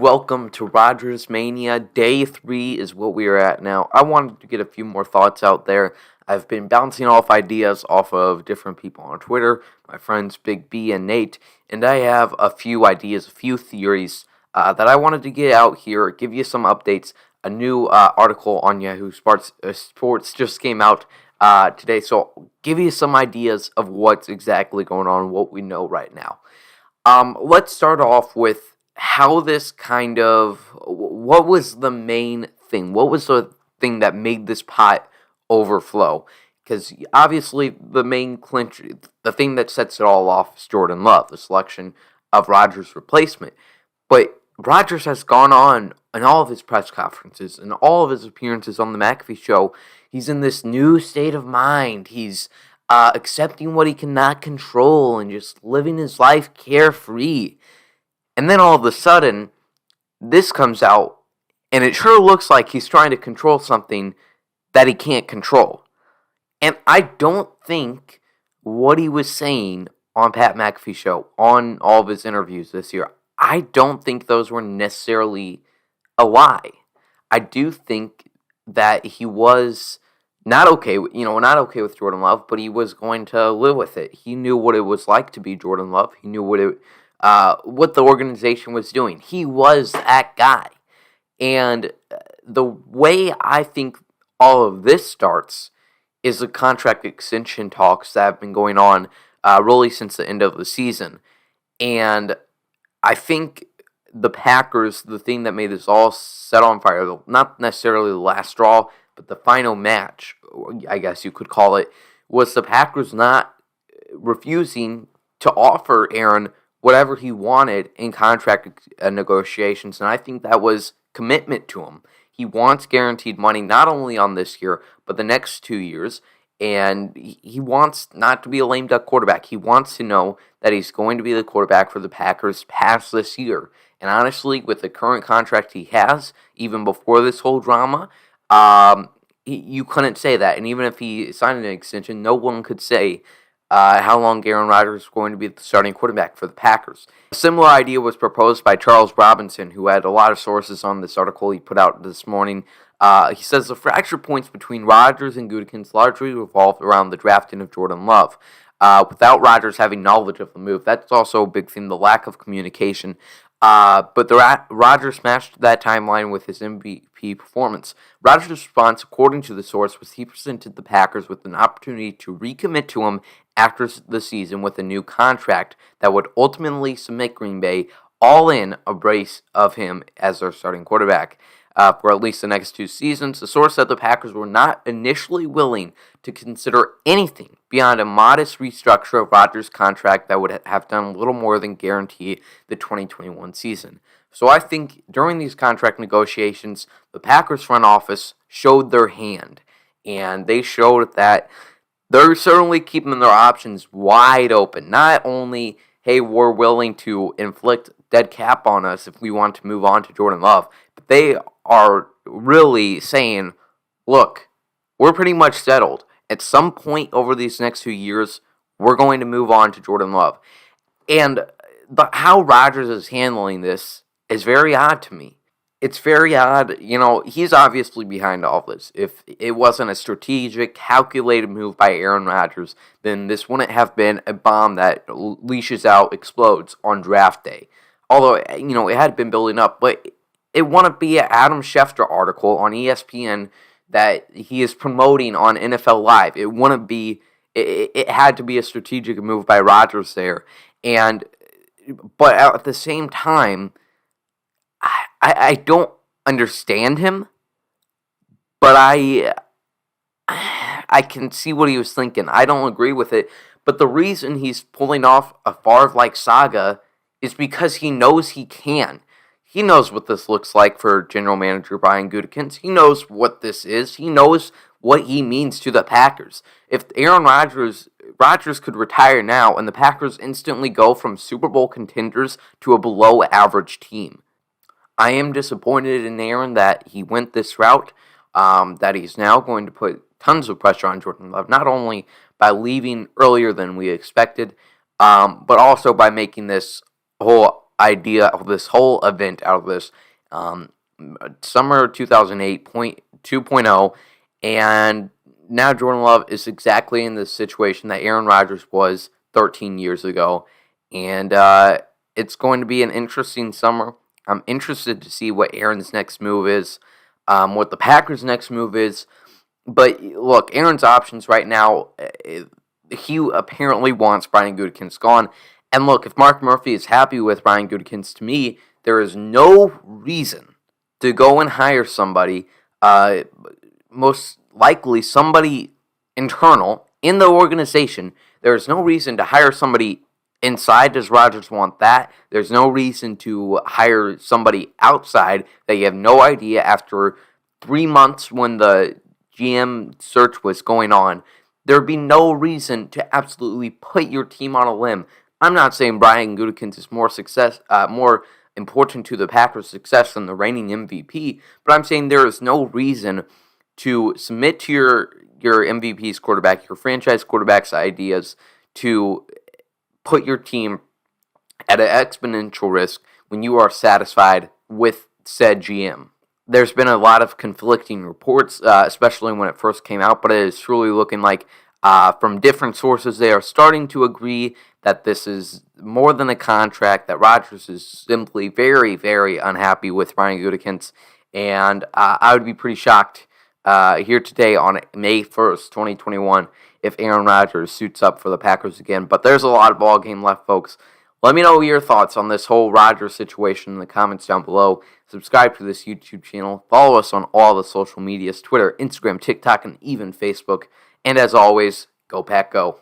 Welcome to Rodgers Mania. Day 3 is what we are at now. I wanted to get a few more thoughts out there. I've been bouncing off ideas off of different people on Twitter, my friends Big B and Nate, and I have a few ideas, a few theories that I wanted to get out here, give you some updates. A new article on Yahoo Sports just came out today, so give you some ideas of what's exactly going on, what we know right now. Let's start off with how this what was the main thing? What was the thing that made this pot overflow? Because obviously the main clinch, the thing that sets it all off is Jordan Love, the selection of Rodgers' replacement. But Rodgers has gone on in all of his press conferences and all of his appearances on the McAfee show. He's in this new state of mind. He's accepting what he cannot control and just living his life carefree. And then all of a sudden, this comes out, and it sure looks like he's trying to control something that he can't control. And I don't think what he was saying on Pat McAfee show, on all of his interviews this year, I don't think those were necessarily a lie. I do think that he was not okay with Jordan Love, but he was going to live with it. He knew what it was like to be Jordan Love. He knew what the organization was doing. He was that guy. And the way I think all of this starts is the contract extension talks that have been going on really since the end of the season. And I think the Packers, the thing that made this all set on fire, not necessarily the last straw, but the final match, I guess you could call it, was the Packers not refusing to offer Aaron whatever he wanted in contract negotiations, and I think that was commitment to him. He wants guaranteed money not only on this year, but the next 2 years, and he wants not to be a lame duck quarterback. He wants to know that he's going to be the quarterback for the Packers past this year. And honestly, with the current contract he has, even before this whole drama, you couldn't say that. And even if he signed an extension, no one could say how long Aaron Rodgers is going to be the starting quarterback for the Packers. A similar idea was proposed by Charles Robinson, who had a lot of sources on this article he put out this morning. He says the fracture points between Rodgers and Gutekunst largely revolved around the drafting of Jordan Love. Without Rodgers having knowledge of the move, that's also a big thing, the lack of communication. But Rodgers smashed that timeline with his MVP performance. Rodgers' response, according to the source, was he presented the Packers with an opportunity to recommit to him after the season with a new contract that would ultimately submit Green Bay all in a brace of him as their starting quarterback for at least the next 2 seasons. The source said the Packers were not initially willing to consider anything beyond a modest restructure of Rodgers' contract that would have done little more than guarantee the 2021 season. So I think during these contract negotiations, the Packers front office showed their hand, and they showed that they're certainly keeping their options wide open. Not only, hey, we're willing to inflict dead cap on us if we want to move on to Jordan Love, but they are really saying, look, we're pretty much settled. At some point over these next 2 years, we're going to move on to Jordan Love. And how Rodgers is handling this is very odd to me. It's very odd. He's obviously behind all this. If it wasn't a strategic, calculated move by Aaron Rodgers, then this wouldn't have been a bomb that leashes out, explodes on draft day. Although, it had been building up. But it wouldn't be an Adam Schefter article on ESPN that he is promoting on NFL Live. It wouldn't be. It had to be a strategic move by Rodgers there. But at the same time, I don't understand him, but I can see what he was thinking. I don't agree with it, but the reason he's pulling off a Favre-like saga is because he knows he can. He knows what this looks like for General Manager Brian Gutekunst. He knows what this is. He knows what he means to the Packers. If Aaron Rodgers could retire now and the Packers instantly go from Super Bowl contenders to a below-average team. I am disappointed in Aaron that he went this route, that he's now going to put tons of pressure on Jordan Love, not only by leaving earlier than we expected, but also by making this whole idea of this whole event out of this um, summer 2008 2.0, and now Jordan Love is exactly in the situation that Aaron Rodgers was 13 years ago, and it's going to be an interesting summer. I'm interested to see what Aaron's next move is, what the Packers' next move is. But look, Aaron's options right now, he apparently wants Brian Gutekunst gone. And look, if Mark Murphy is happy with Brian Gutekunst, to me, there is no reason to go and hire somebody, most likely somebody internal in the organization. There is no reason to hire somebody inside. Does Rodgers want that? There's no reason to hire somebody outside that you have no idea after 3 months when the GM search was going on. There'd be no reason to absolutely put your team on a limb. I'm not saying Brian Gutekunst is more important to the Packers' success than the reigning MVP, but I'm saying there is no reason to submit to your MVP's quarterback, your franchise quarterback's ideas, to put your team at an exponential risk when you are satisfied with said GM. There's been a lot of conflicting reports, especially when it first came out, but it is truly looking like from different sources they are starting to agree that this is more than a contract, that Rodgers is simply very, very unhappy with Ryan Gutekunst, and I would be pretty shocked here today on May 1st, 2021, if Aaron Rodgers suits up for the Packers again. But there's a lot of ball game left, folks. Let me know your thoughts on this whole Rodgers situation in the comments down below. Subscribe to this YouTube channel. Follow us on all the social medias, Twitter, Instagram, TikTok, and even Facebook. And as always, go Pack Go.